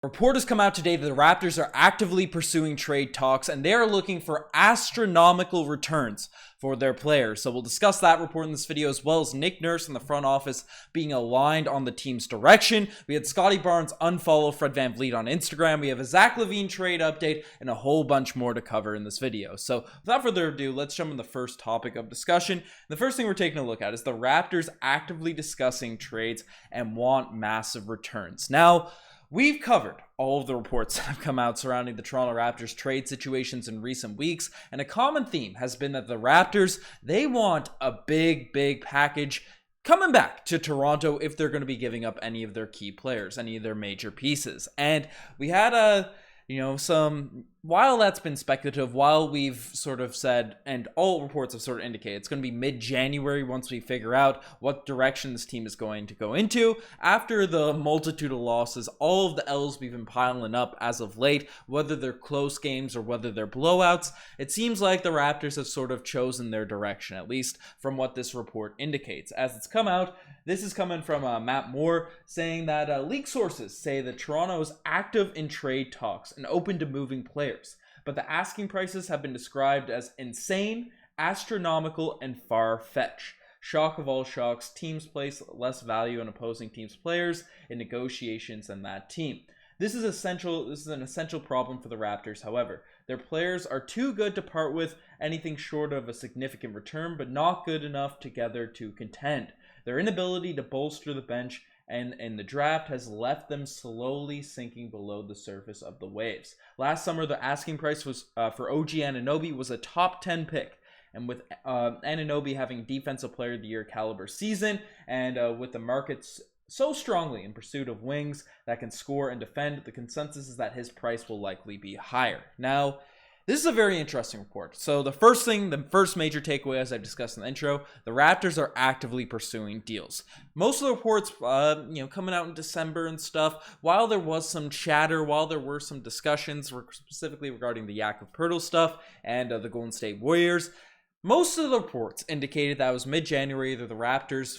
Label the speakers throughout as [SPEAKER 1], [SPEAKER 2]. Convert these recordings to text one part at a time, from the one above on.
[SPEAKER 1] Report has come out today that the Raptors are actively pursuing trade talks and they are looking for astronomical returns for their players. So we'll discuss that report in this video, as well as Nick Nurse in the front office being aligned on the team's direction. We had Scottie Barnes unfollow Fred VanVleet on Instagram. We have a Zach LaVine trade update and a whole bunch more to cover in this video. So without further ado, let's jump in the first topic of discussion. The first thing we're taking a look at is the Raptors actively discussing trades and want massive returns. Now, we've covered all of the reports that have come out surrounding the Toronto Raptors trade situations in recent weeks, and a common theme has been that the Raptors, they want a big package coming back to Toronto if they're going to be giving up any of their key players, any of their major pieces. And we had while that's been speculative, while we've sort of said, and all reports have sort of indicated, it's going to be mid-January once we figure out what direction this team is going to go into. After the multitude of losses, all of the L's we've been piling up as of late, whether they're close games or whether they're blowouts, it seems like the Raptors have sort of chosen their direction, at least from what this report indicates. As it's come out, this is coming from Matt Moore, saying that leak sources say that Toronto is active in trade talks and open to moving players, but the asking prices have been described as insane, astronomical, and far-fetched. Shock of all shocks, teams place less value on opposing teams' players in negotiations than that team. This is an essential problem for the Raptors, however. Their players are too good to part with anything short of a significant return, but not good enough together to contend. Their inability to bolster the bench and the draft has left them slowly sinking below the surface of the waves. Last summer, the asking price was for OG Anunoby was a top 10 pick. And with Anunoby having Defensive Player of the Year caliber season, and with the markets so strongly in pursuit of wings that can score and defend, the consensus is that his price will likely be higher. Now, this is a very interesting report. So the first major takeaway, as I've discussed in the intro, the Raptors are actively pursuing deals. Most of the reports, coming out in December and stuff, while there was some chatter, while there were some discussions specifically regarding the Jakob Poeltl stuff and the Golden State Warriors, most of the reports indicated that it was mid-January that the Raptors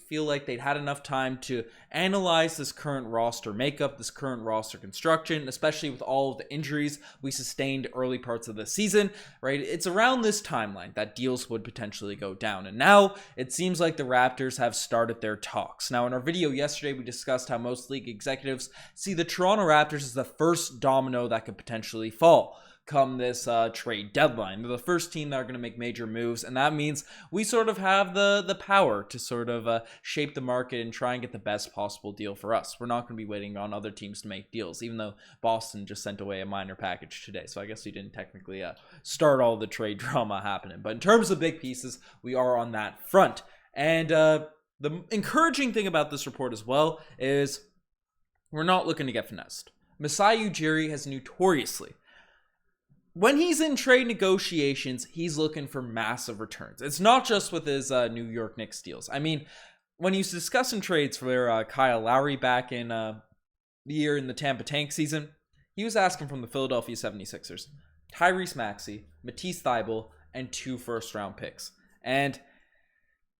[SPEAKER 1] feel like they'd had enough time to analyze this current roster makeup, this current roster construction, especially with all of the injuries we sustained early parts of the season, right? It's around this timeline that deals would potentially go down. And now it seems like the Raptors have started their talks. Now, in our video yesterday, we discussed how most league executives see the Toronto Raptors as the first domino that could potentially fall come this trade deadline. They're the first team that are going to make major moves, and that means we sort of have the power to sort of shape the market and try and get the best possible deal for us. We're not going to be waiting on other teams to make deals, even though Boston just sent away a minor package today, so I guess we didn't technically start all the trade drama happening. But in terms of big pieces, we are on that front. And the encouraging thing about this report as well is we're not looking to get finessed. Masai Ujiri has notoriously, when he's in trade negotiations, he's looking for massive returns. It's not just with his New York Knicks deals. I mean, when he's discussing trades for Kyle Lowry back in the year in the Tampa Tank season, he was asking from the Philadelphia 76ers, Tyrese Maxey, Matisse Thybulle, and 2 first-round picks. And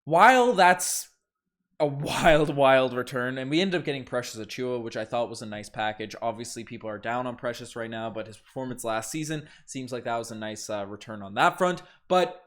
[SPEAKER 1] while that's a wild return, and we ended up getting Precious Achiuwa, which I thought was a nice package. Obviously, people are down on Precious right now, but his performance last season seems like that was a nice return on that front. But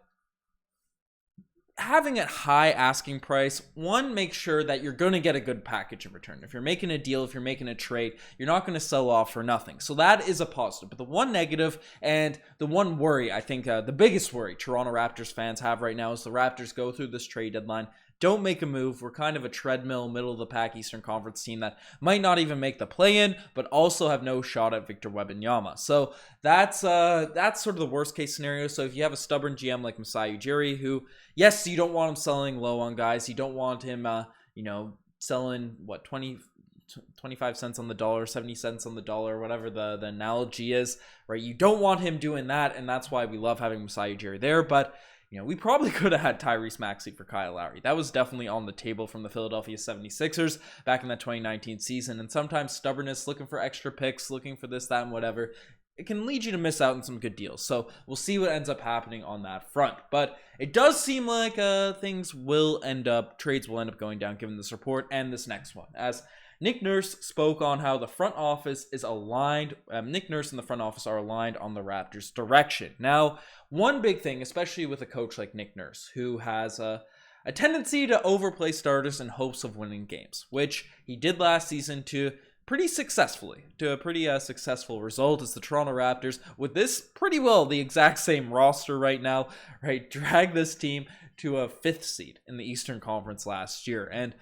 [SPEAKER 1] having a high asking price, one, make sure that you're going to get a good package in return. If you're making a deal, if you're making a trade, you're not going to sell off for nothing. So that is a positive. But the one negative and the one worry, I think the biggest worry Toronto Raptors fans have right now is the Raptors go through this trade deadline, don't make a move. We're kind of a treadmill, middle of the pack Eastern Conference team that might not even make the play-in, but also have no shot at Victor Wembanyama. So that's sort of the worst case scenario. So if you have a stubborn GM like Masai Ujiri, who, yes, you don't want him selling low on guys. You don't want him, selling 25 cents on the dollar, 70 cents on the dollar, whatever the analogy is, right? You don't want him doing that, and that's why we love having Masai Ujiri there. But we probably could have had Tyrese Maxey for Kyle Lowry. That was definitely on the table from the Philadelphia 76ers back in that 2019 season. And sometimes stubbornness, looking for extra picks, looking for this, that, and whatever, it can lead you to miss out on some good deals. So we'll see what ends up happening on that front. But it does seem like trades will end up going down given this report and this next one. As Nick Nurse spoke on how the front office is aligned. Nick Nurse and the front office are aligned on the Raptors' direction. Now, one big thing, especially with a coach like Nick Nurse, who has a tendency to overplay starters in hopes of winning games, which he did last season to pretty successfully, to a pretty successful result as the Toronto Raptors, with this pretty well the exact same roster right now, right, drag this team to a 5th seed in the Eastern Conference last year, and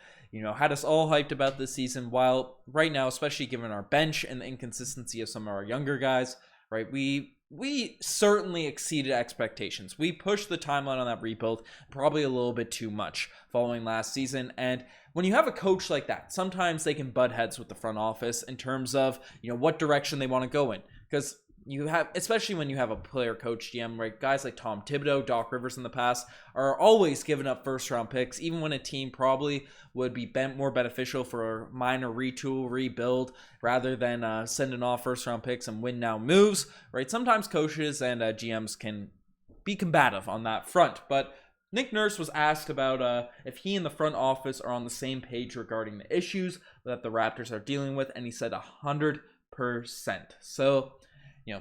[SPEAKER 1] had us all hyped about this season, while right now, especially given our bench and the inconsistency of some of our younger guys, right, we certainly exceeded expectations. We pushed the timeline on that rebuild probably a little bit too much following last season. And when you have a coach like that, sometimes they can butt heads with the front office in terms of, what direction they want to go in. Because you have, especially when you have a player coach GM, right? Guys like Tom Thibodeau, Doc Rivers in the past are always giving up first round picks, even when a team probably would be more beneficial for a minor retool, rebuild, rather than sending off first round picks and win now moves, right? Sometimes coaches and GMs can be combative on that front, but Nick Nurse was asked about if he and the front office are on the same page regarding the issues that the Raptors are dealing with, and he said 100%. So,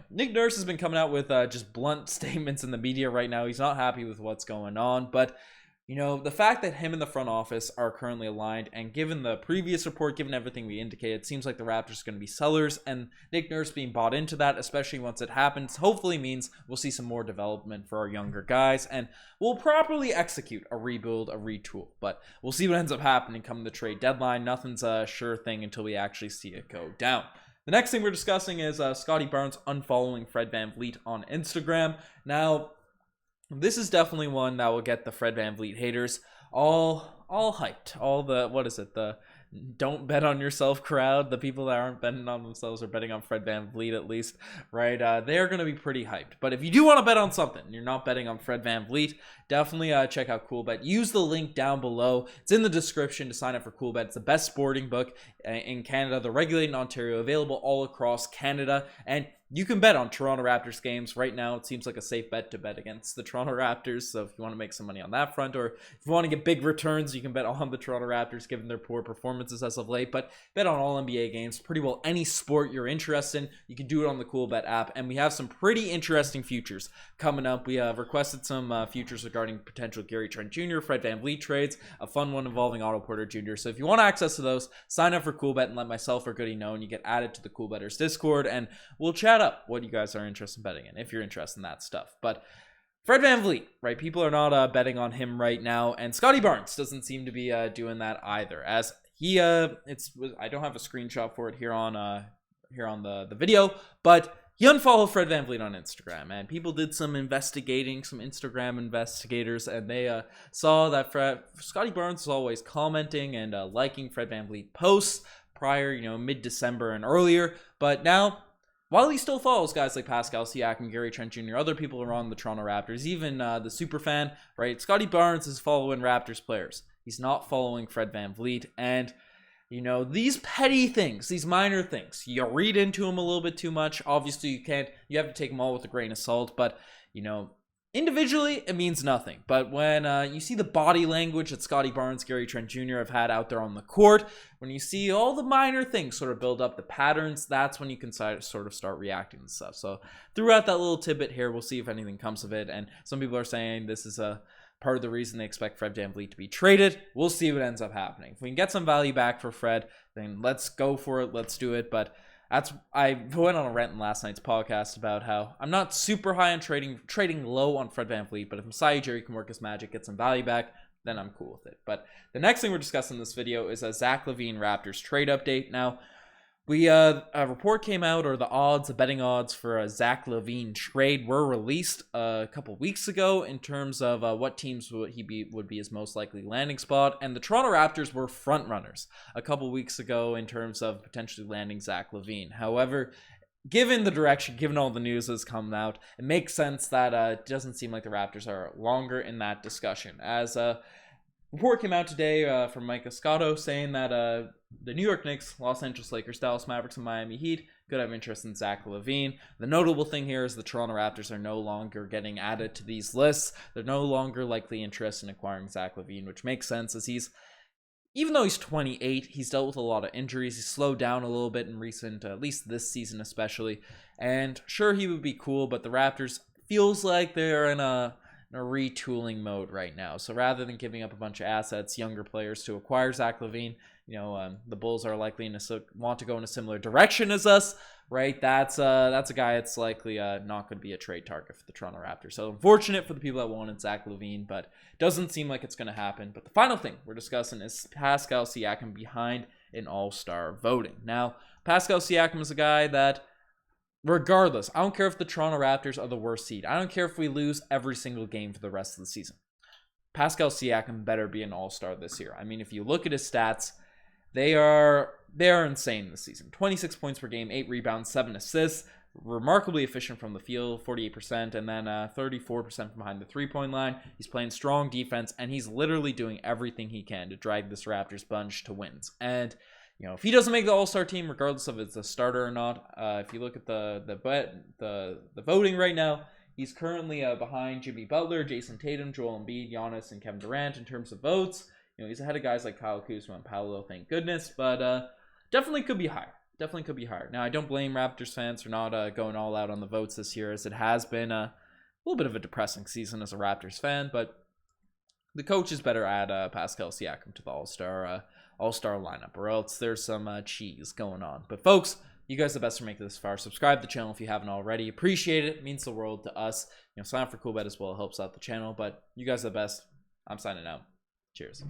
[SPEAKER 1] Nick Nurse has been coming out with just blunt statements in the media right now. He's not happy with what's going on, but the fact that him and the front office are currently aligned, and given the previous report, given everything we indicated, it seems like the Raptors are going to be sellers, and Nick Nurse being bought into that, especially once it happens, hopefully means we'll see some more development for our younger guys, and we'll properly execute a rebuild, a retool. But we'll see what ends up happening come the trade deadline. Nothing's a sure thing until we actually see it go down. The next thing we're discussing is Scottie Barnes unfollowing Fred VanVleet on Instagram. Now, this is definitely one that will get the Fred VanVleet haters all hyped. All the, the don't bet on yourself crowd, the people that aren't betting on themselves or betting on Fred VanVleet at least, right? They're going to be pretty hyped. But if you do want to bet on something, you're not betting on Fred VanVleet, definitely check out CoolBet. Use the link down below. It's in the description to sign up for CoolBet. It's the best sporting book in Canada. They're regulated in Ontario, available all across Canada, and you can bet on Toronto Raptors games. Right now, it seems like a safe bet to bet against the Toronto Raptors. So if you want to make some money on that front, or if you want to get big returns, you can bet on the Toronto Raptors given their poor performances as of late. But bet on all NBA games, pretty well any sport you're interested in. You can do it on the CoolBet app. And we have some pretty interesting futures coming up. We have requested some futures regarding potential Gary Trent Jr., Fred VanVleet trades, a fun one involving Otto Porter Jr. So if you want access to those, sign up for CoolBet and let myself or Goody know, and you get added to the CoolBetters Discord, and we'll chat up what you guys are interested in betting in if you're interested in that stuff. But Fred VanVleet, right? People are not betting on him right now, and Scottie Barnes doesn't seem to be doing that either. As he, I don't have a screenshot for it here on the video, but he unfollowed Fred VanVleet on Instagram, and people did some investigating, some Instagram investigators, and they saw that Scottie Barnes was always commenting and liking Fred VanVleet posts prior, mid-December and earlier, but now, while he still follows guys like Pascal Siakam, Gary Trent Jr., other people around the Toronto Raptors, even the superfan, right? Scottie Barnes is following Raptors players. He's not following Fred VanVleet. And, these petty things, these minor things, you read into them a little bit too much. Obviously, you have to take them all with a grain of salt. But, individually, it means nothing. But when you see the body language that Scottie Barnes, Gary Trent Jr. have had out there on the court, when you see all the minor things sort of build up the patterns, that's when you can sort of start reacting to stuff. So throughout that little tidbit here, we'll see if anything comes of it. And some people are saying this is a part of the reason they expect Fred VanVleet to be traded. We'll see what ends up happening. If we can get some value back for Fred, then let's go for it. Let's do it. But I went on a rant in last night's podcast about how I'm not super high on trading low on Fred VanVleet, but if Masai Ujiri can work his magic, get some value back, then I'm cool with it. But the next thing we're discussing in this video is a Zach LaVine Raptors trade update. Now, a report came out, or the betting odds for a Zach LaVine trade were released a couple weeks ago in terms of what teams would be his most likely landing spot, and the Toronto Raptors were front runners a couple weeks ago in terms of potentially landing Zach LaVine. However, given the direction, given all the news that's come out, it makes sense that it doesn't seem like the Raptors are longer in that discussion. As report came out today from Micah Scotto saying that the New York Knicks, Los Angeles Lakers, Dallas Mavericks, and Miami Heat could have interest in Zach LaVine. The notable thing here is the Toronto Raptors are no longer getting added to these lists. They're no longer likely interested in acquiring Zach LaVine, which makes sense as he's even though he's 28, he's dealt with a lot of injuries. He's slowed down a little bit in recent, at least this season especially. And sure, he would be cool, but the Raptors feels like they're in a retooling mode right now. So rather than giving up a bunch of assets, younger players to acquire Zach LaVine, the Bulls are likely to want to go in a similar direction as us, right? That's a guy that's likely not going to be a trade target for the Toronto Raptors. So unfortunate for the people that wanted Zach LaVine, but doesn't seem like it's going to happen. But the final thing we're discussing is Pascal Siakam behind an all-star voting. Now, Pascal Siakam is a guy that, regardless, I don't care if the Toronto Raptors are the worst seed. I don't care if we lose every single game for the rest of the season. Pascal Siakam better be an all-star this year. I mean, if you look at his stats, they are insane this season. 26 points per game, 8 rebounds, 7 assists, remarkably efficient from the field, 48%, and then 34% from behind the three-point line. He's playing strong defense, and he's literally doing everything he can to drag this Raptors bunch to wins. And if he doesn't make the All-Star team, regardless of if it's a starter or not, if you look at the voting right now, he's currently behind Jimmy Butler, Jason Tatum, Joel Embiid, Giannis, and Kevin Durant in terms of votes. He's ahead of guys like Kyle Kuzma and Paolo, thank goodness, but definitely could be higher. Definitely could be higher. Now, I don't blame Raptors fans for not going all out on the votes this year, as it has been a little bit of a depressing season as a Raptors fan, but the coach is better at Pascal Siakam to the All-Star lineup, or else there's some cheese going on. But folks, you guys are the best for making this far. Subscribe to the channel if you haven't already. Appreciate it. It means the world to us. Sign up for Cool Bet as well. It helps out the channel. But you guys are the best. I'm signing out. Cheers.